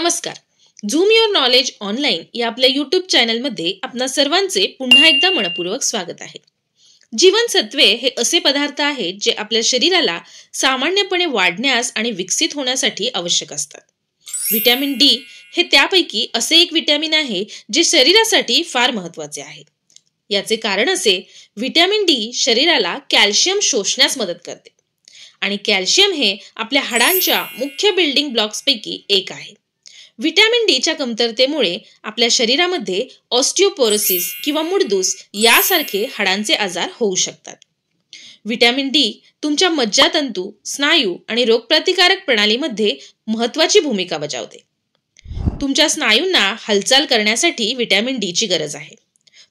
नमस्कार. Zoom your knowledge online या आपल्या यूट्यूब चॅनलमध्ये आपणा सर्वांचे पुन्हा एकदा मनपूर्वक स्वागत आहे. जीवनसत्वे हे असे पदार्थ आहेत जे आपल्या शरीराला सामान्यपणे वाढण्यास आणि विकसित होण्यासाठी आवश्यक असतात. व्हिटॅमिन डी हे त्यापैकी असे एक व्हिटॅमिन आहे जे शरीरासाठी फार महत्त्वाचे आहे. याचे कारण असे, व्हिटॅमिन डी शरीराला कॅल्शियम शोषण्यास मदत करते आणि कॅल्शियम हे आपल्या हाडांच्या मुख्य बिल्डिंग ब्लॉक्सपैकी एक आहे. व्हिटॅमिन डीच्या कमतरतेमुळे आपल्या शरीरामध्ये ऑस्टिओपोरोसिस किंवा मुडदूस यासारखे हाडांचे आजार होऊ शकतात. व्हिटॅमिन डी तुमच्या मज्जातंतू, स्नायू आणि रोगप्रतिकारक प्रणालीमध्ये महत्त्वाची भूमिका बजावते. तुमच्या स्नायूंना हालचाल करण्यासाठी व्हिटॅमिन डीची गरज आहे.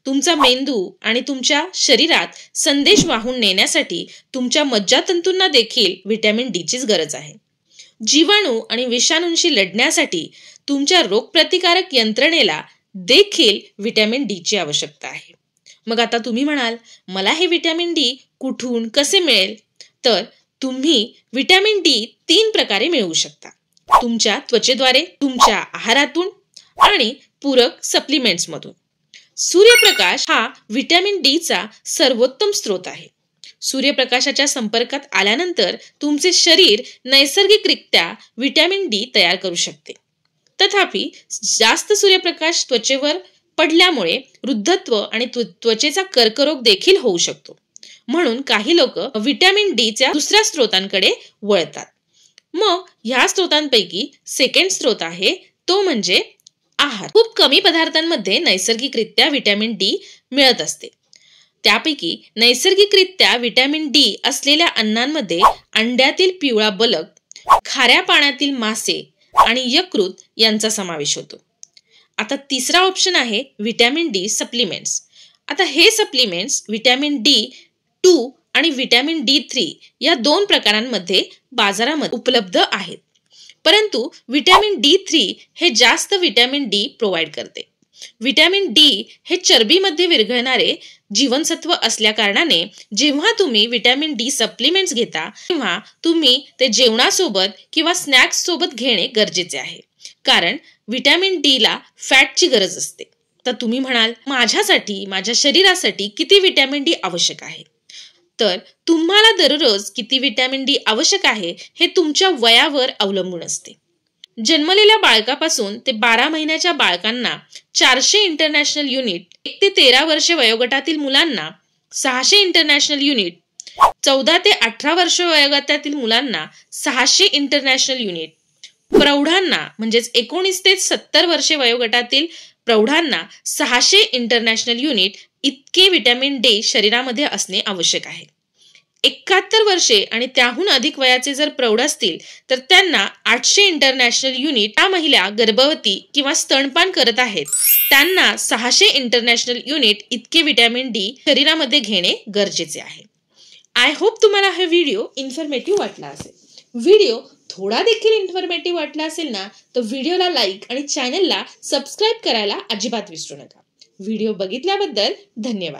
तुमचा मेंदू आणि तुमच्या शरीरात संदेश वाहून नेण्यासाठी तुमच्या मज्जातंतूंना देखील व्हिटॅमिन डीचीच गरज आहे. जीवाणू आणि विषाणूंशी लढण्यासाठी तुमच्या रोगप्रतिकारक यंत्रणेला देखील व्हिटॅमिन डीची आवश्यकता आहे. मग आता तुम्ही म्हणाल, मला हे व्हिटॅमिन डी कुठून कसे मिळेल? तर तुम्ही व्हिटॅमिन डी 3 प्रकारे मिळवू शकता. तुमच्या त्वचेद्वारे, तुमच्या आहारातून आणि पूरक सप्लिमेंट्समधून. सूर्यप्रकाश हा व्हिटॅमिन डीचा सर्वोत्तम स्रोत आहे. सूर्यप्रकाशाच्या संपर्कात आल्यानंतर तुमचे शरीर नैसर्गिकरित्या व्हिटॅमिन डी तयार करू शकते. तथापि जास्त सूर्यप्रकाश त्वचेवर पडल्यामुळे वृद्धत्व आणि त्वचेचा कर्करोग देखील होऊ शकतो. म्हणून काही लोक व्हिटॅमिन डीच्या दुसऱ्या स्रोतांकडे वळतात. मग ह्या स्रोतांपैकी सेकंड स्रोत आहे तो म्हणजे आहार. खूप कमी पदार्थांमध्ये नैसर्गिकरित्या व्हिटॅमिन डी मिळत असते. त्यापैकी नैसर्गिकरित्या व्हिटॅमिन डी असलेल्या अन्नांमध्ये अंड्यातील पिवळा बलक, खाऱ्या पाण्यातील मासे आणि यकृत यांचा समावेश होतो. आता तिसरा ऑप्शन आहे व्हिटॅमिन डी सप्लिमेंट्स. आता हे सप्लिमेंट्स व्हिटॅमिन डी 2 आणि व्हिटॅमिन डी 3 या 2 प्रकारांमध्ये बाजारामध्ये उपलब्ध आहेत. परंतु व्हिटॅमिन डी 3 हे जास्त व्हिटॅमिन डी प्रोव्हाइड करते. व्हिटॅमिन डी हे चरबीमध्ये विरघळणारे जीवनसत्व असल्या कारणाने जेव्हा तुम्ही व्हिटॅमिन डी सप्लिमेंट्स घेता तेव्हा तुम्ही ते जेवणासोबत किंवा स्नॅक्स सोबत घेणे गरजेचे आहे. कारण व्हिटॅमिन डी ला फॅटची गरज असते. तर तुम्ही म्हणाल, माझ्यासाठी, माझ्या शरीरासाठी किती व्हिटॅमिन डी आवश्यक आहे? तर तुम्हाला दररोज किती व्हिटॅमिन डी आवश्यक आहे हे तुमच्या वयावर अवलंबून असते. जन्मलेल्या बाळकापासून ते 12 महिन्याच्या बाळकांना 400 इंटरनॅशनल युनिट, 1 ते 13 वर्षे वयोगटातील मुलांना 600 इंटरनॅशनल युनिट, 14 ते 18 वर्ष वयोगटातील मुलांना 600 इंटरनॅशनल युनिट, प्रौढांना म्हणजेच 19 ते 70 वर्षे वयोगटातील प्रौढांना 600 इंटरनॅशनल युनिट इतके व्हिटॅमिन डी शरीरामध्ये असणे आवश्यक आहे. 71 वर्षे आणि त्याहून अधिक वयाचे जर प्रौढ असतील तर त्यांना 800 इंटरनॅशनल युनिट. त्या महिला गर्भवती किंवा स्तनपान करत आहेत त्यांना 600 इंटरनॅशनल युनिट इतके व्हिटॅमिन डी शरीरामध्ये घेणे गरजेचे आहे. आय होप तुम्हाला हा व्हिडिओ इन्फॉर्मेटिव्ह वाटला असेल. व्हिडिओ थोडा देखील इन्फॉर्मेटिव्ह वाटला असेल ना तर व्हिडिओला लाईक आणि चॅनलला सबस्क्राईब करायला अजिबात विसरू नका. व्हिडिओ बघितल्याबद्दल धन्यवाद.